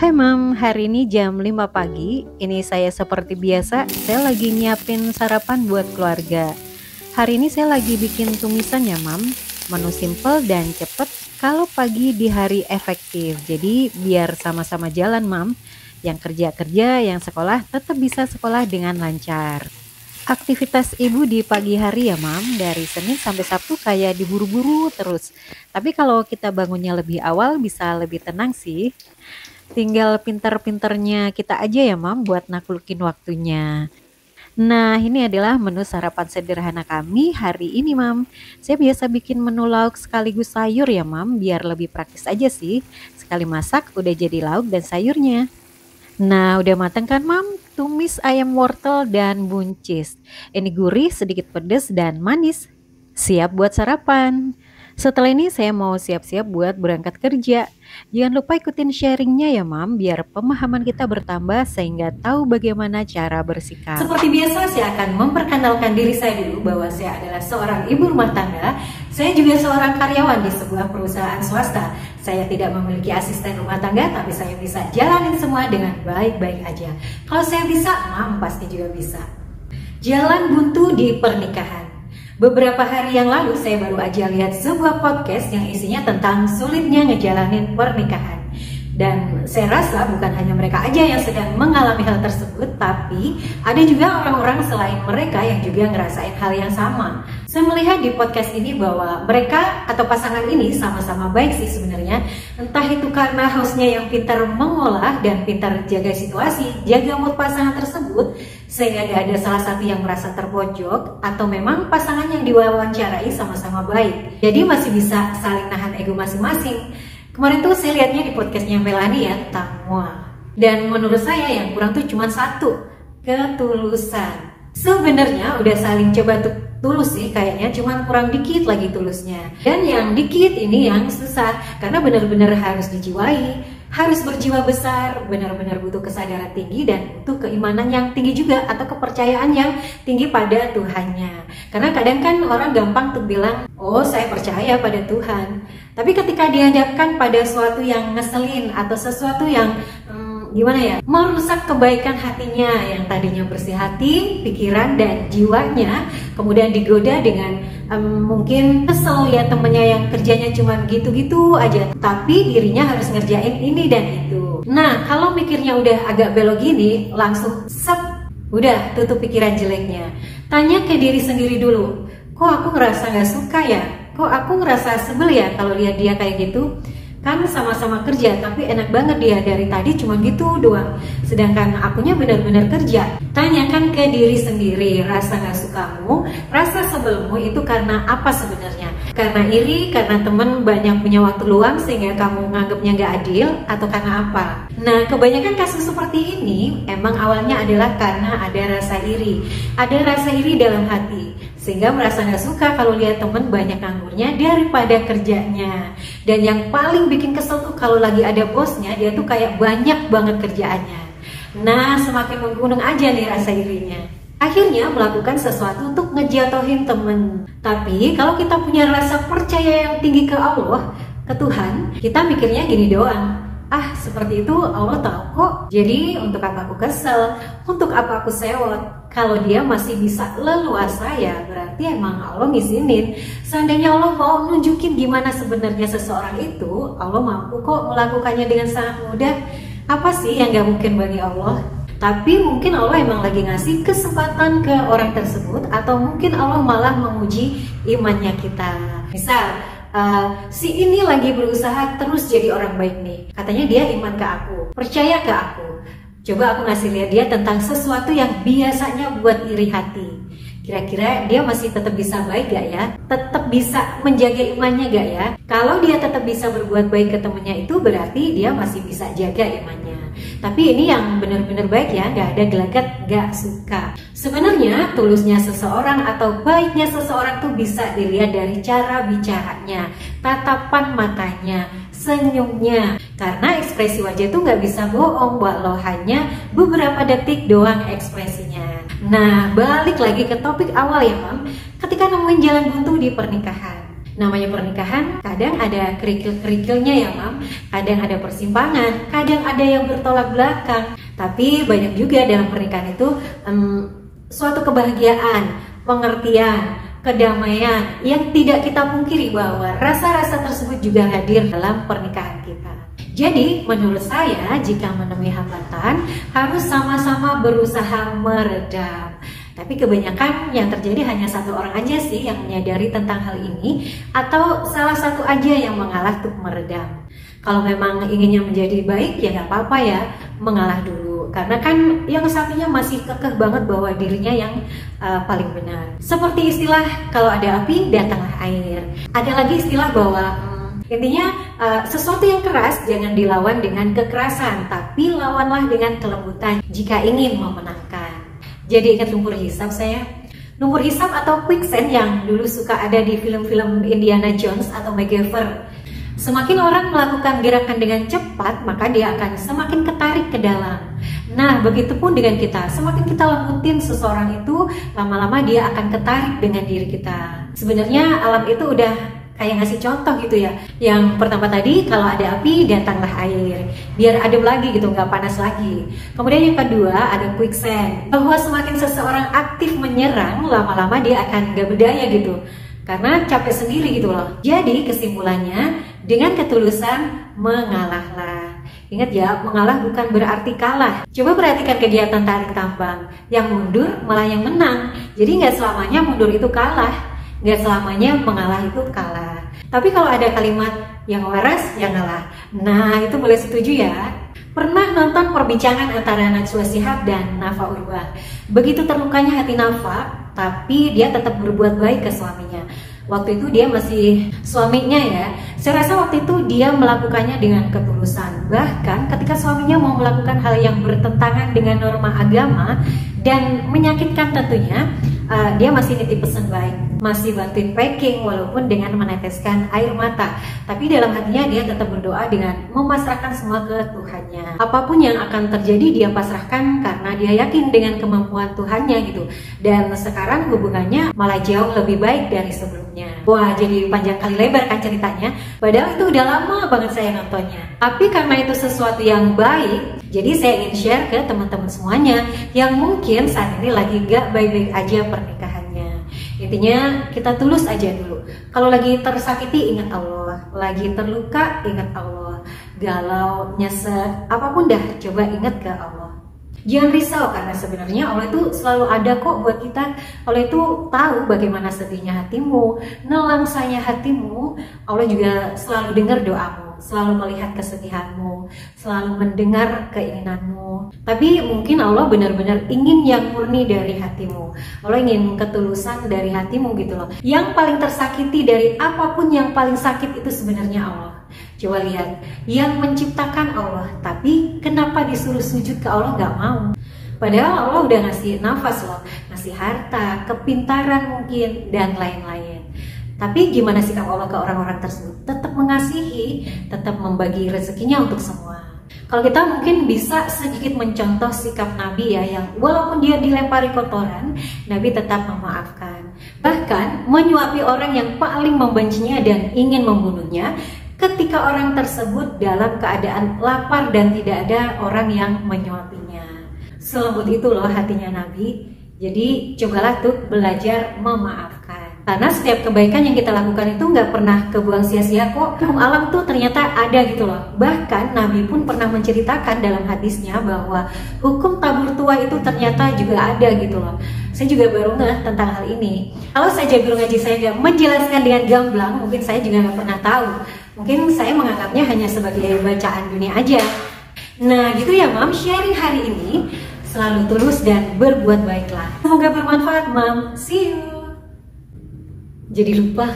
Hai Mam, hari ini jam 5 pagi. Ini saya seperti biasa, saya lagi nyiapin sarapan buat keluarga. Hari ini saya lagi bikin tumisan ya Mam. Menu simple dan cepet kalau pagi di hari efektif. Jadi biar sama-sama jalan Mam. Yang kerja-kerja, yang sekolah tetap bisa sekolah dengan lancar. Aktivitas ibu di pagi hari ya Mam, dari Senin sampai Sabtu kayak diburu-buru terus. Tapi kalau kita bangunnya lebih awal bisa lebih tenang sih. Tinggal pinter-pinternya kita aja ya Mam buat naklukin waktunya. Nah ini adalah menu sarapan sederhana kami hari ini Mam. Saya biasa bikin menu lauk sekaligus sayur ya Mam, biar lebih praktis aja sih. Sekali masak udah jadi lauk dan sayurnya. Nah udah matang kan Mam? Tumis ayam wortel dan buncis. Ini gurih, sedikit pedas dan manis. Siap buat sarapan. Setelah ini saya mau siap-siap buat berangkat kerja. Jangan lupa ikutin sharingnya ya Mam, biar pemahaman kita bertambah sehingga tahu bagaimana cara bersikap. Seperti biasa saya akan memperkenalkan diri saya dulu bahwa saya adalah seorang ibu rumah tangga. Saya juga seorang karyawan di sebuah perusahaan swasta. Saya tidak memiliki asisten rumah tangga, tapi saya bisa jalanin semua dengan baik-baik aja. Kalau saya bisa, Mam pasti juga bisa. Jalan buntu di pernikahan. Beberapa hari yang lalu saya baru aja lihat sebuah podcast yang isinya tentang sulitnya ngejalanin pernikahan. Dan saya rasa bukan hanya mereka aja yang sedang mengalami hal tersebut, tapi ada juga orang-orang selain mereka yang juga ngerasain hal yang sama. Saya melihat di podcast ini bahwa mereka atau pasangan ini sama-sama baik sih sebenarnya. Entah itu karena hostnya yang pintar mengolah dan pintar jaga situasi, jaga mood pasangan tersebut, sehingga gak ada salah satu yang merasa terpojok, atau memang pasangan yang diwawancarai sama-sama baik. Jadi masih bisa saling nahan ego masing-masing. Kemarin tuh saya lihatnya di podcastnya Melanie ya, tentang mual. Dan menurut saya yang kurang tuh cuma satu, ketulusan. Sebenarnya udah saling coba untuk tulus sih kayaknya, cuman kurang dikit lagi tulusnya. Dan yang dikit ini yang susah, karena benar-benar harus dijiwai, harus berjiwa besar, benar-benar butuh kesadaran tinggi dan butuh keimanan yang tinggi juga, atau kepercayaan yang tinggi pada Tuhannya. Karena kadang kan orang gampang tuh bilang, oh saya percaya pada Tuhan, tapi ketika dihadapkan pada sesuatu yang ngeselin atau sesuatu yang gimana ya, merusak kebaikan hatinya yang tadinya bersih hati, pikiran dan jiwanya, kemudian digoda dengan mungkin kesel ya temennya yang kerjanya cuma gitu-gitu aja, tapi dirinya harus ngerjain ini dan itu. Nah kalau mikirnya udah agak belok gini, langsung udah tutup pikiran jeleknya. Tanya ke diri sendiri dulu, kok aku ngerasa gak suka ya? Kok aku ngerasa sebel ya kalau lihat dia kayak gitu? Kan sama-sama kerja, tapi enak banget dia dari tadi cuma gitu doang. Sedangkan akunya benar-benar kerja. Tanyakan ke diri sendiri, rasa gak sukamu, rasa sebelmu itu karena apa sebenarnya? Karena iri, karena temen banyak punya waktu luang sehingga kamu nganggapnya gak adil, atau karena apa? Nah kebanyakan kasus seperti ini emang awalnya adalah karena ada rasa iri. Ada rasa iri dalam hati, sehingga merasa gak suka kalau lihat temen banyak nganggurnya daripada kerjanya. Dan yang paling bikin kesel tuh kalau lagi ada bosnya, dia tuh kayak banyak banget kerjaannya. Nah semakin menggunung aja nih rasa irinya. Akhirnya melakukan sesuatu untuk ngejatohin temen. Tapi kalau kita punya rasa percaya yang tinggi ke Allah, ke Tuhan, kita mikirnya gini doang, ah seperti itu Allah tahu kok, jadi untuk apa aku kesel, untuk apa aku sewot. Kalau dia masih bisa leluasa ya berarti emang Allah ngizinin. Seandainya Allah mau nunjukin gimana sebenarnya seseorang itu, Allah mampu kok melakukannya dengan sangat mudah. Apa sih yang gak mungkin bagi Allah? Tapi mungkin Allah emang lagi ngasih kesempatan ke orang tersebut, atau mungkin Allah malah menguji imannya kita. Misal si ini lagi berusaha terus jadi orang baik nih, katanya dia iman ke aku, percaya ke aku. Coba aku ngasih lihat dia tentang sesuatu yang biasanya buat iri hati. Kira-kira dia masih tetap bisa baik gak ya? Tetap bisa menjaga imannya gak ya? Kalau dia tetap bisa berbuat baik ke temennya, itu berarti dia masih bisa jaga imannya. Tapi ini yang benar-benar baik ya, gak ada gelagat, gak suka. Sebenarnya tulusnya seseorang atau baiknya seseorang tuh bisa dilihat dari cara bicaranya, tatapan matanya, senyumnya. Karena ekspresi wajah tuh gak bisa bohong, walau hanya beberapa detik doang ekspresinya. Nah balik lagi ke topik awal ya Mam, ketika nemuin jalan buntu di pernikahan. Namanya pernikahan, kadang ada kerikil-kerikilnya ya Mam, kadang ada persimpangan, kadang ada yang bertolak belakang. Tapi banyak juga dalam pernikahan itu suatu kebahagiaan, pengertian, kedamaian yang tidak kita pungkiri bahwa rasa-rasa tersebut juga hadir dalam pernikahan kita. Jadi menurut saya jika menemui hambatan harus sama-sama berusaha meredam. Tapi kebanyakan yang terjadi hanya satu orang aja sih yang menyadari tentang hal ini, atau salah satu aja yang mengalah untuk meredam. Kalau memang inginnya menjadi baik ya nggak apa-apa ya, mengalah dulu. Karena kan yang satunya masih kekeh banget bahwa dirinya yang paling benar. Seperti istilah kalau ada api datanglah air. Ada lagi istilah bahwa intinya sesuatu yang keras jangan dilawan dengan kekerasan, tapi lawanlah dengan kelembutan jika ingin memenangkan. Jadi ingat lumpur hisap saya. Lumpur hisap atau quicksand yang dulu suka ada di film-film Indiana Jones atau MacGyver. Semakin orang melakukan gerakan dengan cepat, maka dia akan semakin ketarik ke dalam. Nah, begitupun dengan kita. Semakin kita lembutin seseorang itu, lama-lama dia akan ketarik dengan diri kita. Sebenarnya alam itu udah kayak ngasih contoh gitu ya. Yang pertama tadi, kalau ada api datanglah air, biar adem lagi gitu, nggak panas lagi. Kemudian yang kedua ada quicksand, bahwa semakin seseorang aktif menyerang, lama-lama dia akan nggak berdaya gitu, karena capek sendiri gitu loh. Jadi kesimpulannya, dengan ketulusan mengalahlah. Ingat ya, mengalah bukan berarti kalah. Coba perhatikan kegiatan tarik tambang, yang mundur malah yang menang. Jadi nggak selamanya mundur itu kalah, nggak selamanya mengalah itu kalah. Tapi kalau ada kalimat yang waras, yang ngalah. Nah, itu boleh setuju ya. Pernah nonton perbincangan antara Najwa Shihab dan Nafa Urbach. Begitu terlukanya hati Nafa, tapi dia tetap berbuat baik ke suaminya. Waktu itu dia masih suaminya ya. Saya rasa waktu itu dia melakukannya dengan ketulusan. Bahkan ketika suaminya mau melakukan hal yang bertentangan dengan norma agama dan menyakitkan tentunya, dia masih nitip pesan baik, masih bantuin packing walaupun dengan meneteskan air mata. Tapi dalam hatinya dia tetap berdoa dengan memasrahkan semua ke Tuhannya. Apapun yang akan terjadi dia pasrahkan karena dia yakin dengan kemampuan Tuhannya gitu. Dan sekarang hubungannya malah jauh lebih baik dari sebelumnya. Wah, jadi panjang kali lebar kan ceritanya. Padahal itu udah lama banget saya nontonnya. Tapi karena itu sesuatu yang baik, jadi saya ingin share ke teman-teman semuanya yang mungkin saat ini lagi gak baik-baik aja pernikahannya. Intinya kita tulus aja dulu. Kalau lagi tersakiti ingat Allah, lagi terluka ingat Allah, galau, nyesek, apapun dah coba ingat ke Allah. Jangan risau karena sebenarnya Allah itu selalu ada kok buat kita. Allah itu tahu bagaimana sedihnya hatimu, nelangsanya hatimu. Allah juga selalu dengar doamu, selalu melihat kesedihanmu, selalu mendengar keinginanmu. Tapi mungkin Allah benar-benar ingin yang murni dari hatimu. Allah ingin ketulusan dari hatimu gitu loh. Yang paling tersakiti dari apapun yang paling sakit itu sebenarnya Allah. Coba lihat, yang menciptakan Allah, tapi kenapa disuruh sujud ke Allah nggak mau? Padahal Allah udah ngasih nafas loh, ngasih harta, kepintaran mungkin, dan lain-lain. Tapi gimana sikap Allah ke orang-orang tersebut? Tetap mengasihi, tetap membagi rezekinya untuk semua. Kalau kita mungkin bisa sedikit mencontoh sikap Nabi ya, yang walaupun dia dilempari kotoran, Nabi tetap memaafkan. Bahkan menyuapi orang yang paling membencinya dan ingin membunuhnya, ketika orang tersebut dalam keadaan lapar dan tidak ada orang yang menyuapinya. Selembut itu loh hatinya Nabi. Jadi cobalah tuh belajar memaafkan. Karena setiap kebaikan yang kita lakukan itu nggak pernah kebuang sia-sia kok. Hukum alam tuh ternyata ada gitu loh. Bahkan Nabi pun pernah menceritakan dalam hadisnya bahwa hukum tabur tua itu ternyata juga ada gitu loh. Saya juga baru ngeh tentang hal ini. Kalau saja guru ngaji saya nggak menjelaskan dengan gamblang, mungkin saya juga nggak pernah tahu. Mungkin saya menganggapnya hanya sebagai bacaan dunia aja. Nah gitu ya Mam, sharing hari ini. Selalu tulus dan berbuat baiklah. Semoga bermanfaat Mam. See you. Jadi lupa.